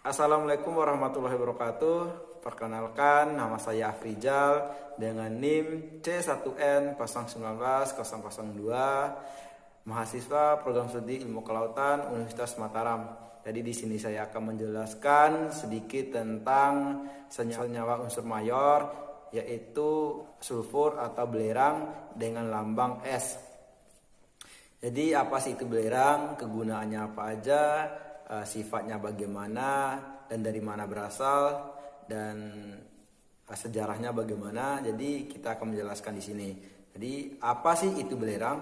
Assalamualaikum warahmatullahi wabarakatuh. Perkenalkan, nama saya Afrizal dengan NIM C1N019-002, mahasiswa program studi Ilmu Kelautan Universitas Mataram. Jadi di sini saya akan menjelaskan sedikit tentang senyawa unsur mayor, yaitu sulfur atau belerang dengan lambang S. Jadi apa sih itu belerang, kegunaannya apa aja, sifatnya bagaimana, dan dari mana berasal, dan sejarahnya bagaimana. Jadi kita akan menjelaskan di sini. Jadi apa sih itu belerang?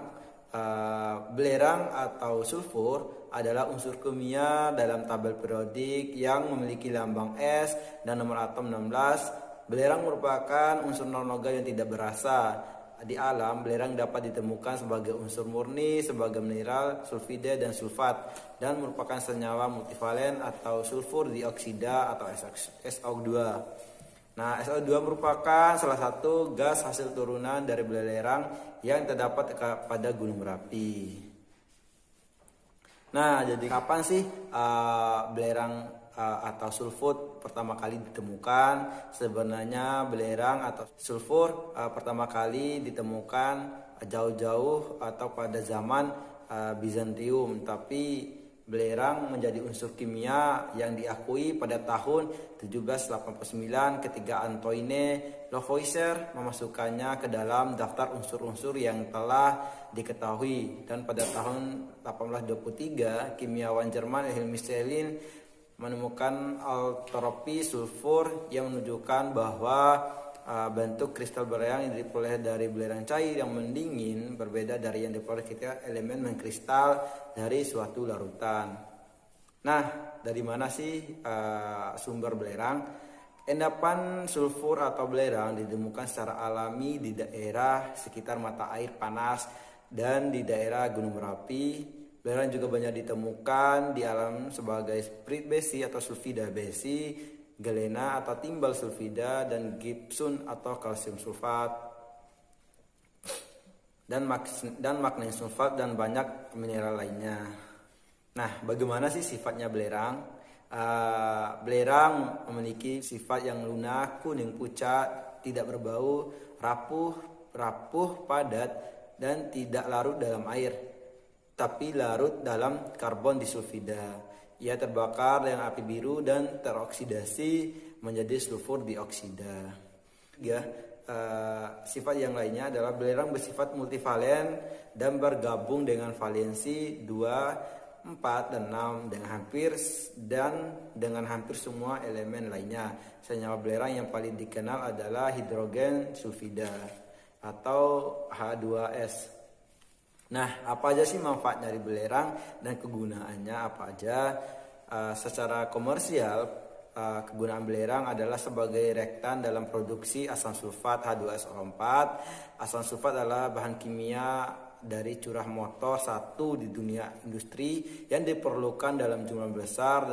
Belerang atau sulfur adalah unsur kimia dalam tabel periodik yang memiliki lambang S dan nomor atom 16. Belerang merupakan unsur non-logam yang tidak berasa. Di alam, belerang dapat ditemukan sebagai unsur murni, sebagai mineral, sulfida, dan sulfat, dan merupakan senyawa multivalen atau sulfur dioksida atau SO2. Nah, SO2 merupakan salah satu gas hasil turunan dari belerang yang terdapat pada Gunung Merapi. Nah, jadi kapan sih belerang atau sulfur pertama kali ditemukan? Sebenarnya belerang atau sulfur pertama kali ditemukan jauh-jauh atau pada zaman Bizantium, tapi belerang menjadi unsur kimia yang diakui pada tahun 1789 ketika Antoine Lavoisier memasukkannya ke dalam daftar unsur-unsur yang telah diketahui, dan pada tahun 1823 kimiawan Jerman Wilhelm Stein menemukan allotropi sulfur yang menunjukkan bahwa bentuk kristal belerang yang diperoleh dari belerang cair yang mendingin berbeda dari yang diperoleh ketika elemen mengkristal dari suatu larutan. Nah, dari mana sih sumber belerang? Endapan sulfur atau belerang ditemukan secara alami di daerah sekitar mata air panas dan di daerah Gunung Merapi. Belerang juga banyak ditemukan di alam sebagai sprit besi atau sulfida besi, galena atau timbal sulfida, dan gypsum atau kalsium sulfat, dan magnesium sulfat, dan banyak mineral lainnya. Nah, bagaimana sih sifatnya belerang? Belerang memiliki sifat yang lunak, kuning pucat, tidak berbau, rapuh, padat, dan tidak larut dalam air, tapi larut dalam karbon disulfida. Ia terbakar dengan api biru dan teroksidasi menjadi sulfur dioksida. Sifat yang lainnya adalah belerang bersifat multivalen dan bergabung dengan valensi 2, 4, dan 6 dengan hampir semua elemen lainnya. Senyawa belerang yang paling dikenal adalah hidrogen sulfida atau H2S. Nah, apa aja sih manfaat dari belerang dan kegunaannya apa aja? Secara komersial, kegunaan belerang adalah sebagai reaktan dalam produksi asam sulfat H2SO4. Asam sulfat adalah bahan kimia dari curah motor satu di dunia industri yang diperlukan dalam jumlah besar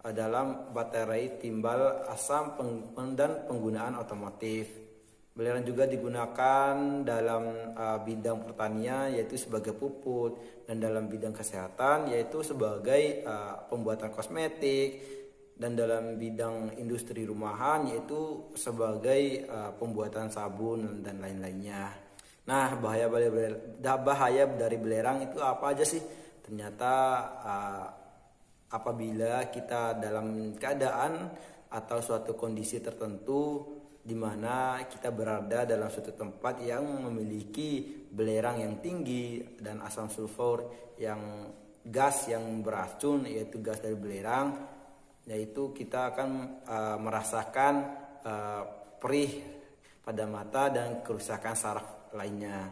dalam baterai timbal asam dan penggunaan otomotif. Belerang juga digunakan dalam bidang pertanian, yaitu sebagai pupuk, dan dalam bidang kesehatan, yaitu sebagai pembuatan kosmetik, dan dalam bidang industri rumahan, yaitu sebagai pembuatan sabun dan lain-lainnya. Nah, bahaya dari belerang itu apa aja sih? Ternyata apabila kita dalam keadaan atau suatu kondisi tertentu di mana kita berada dalam suatu tempat yang memiliki belerang yang tinggi dan asam sulfur yang gas yang beracun, yaitu gas dari belerang, yaitu kita akan merasakan perih pada mata dan kerusakan saraf lainnya.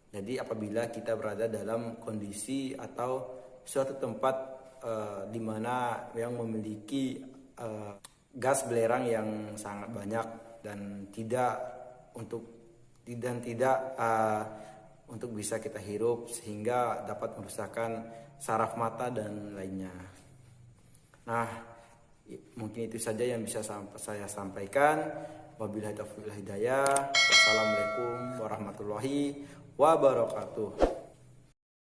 Jadi apabila kita berada dalam kondisi atau suatu tempat di mana yang memiliki gas belerang yang sangat banyak dan tidak untuk bisa kita hirup, sehingga dapat merusakkan saraf mata dan lainnya. Nah, mungkin itu saja yang bisa saya sampaikan. Wabillahi taufiq wal hidayah. Wassalamualaikum warahmatullahi wabarakatuh.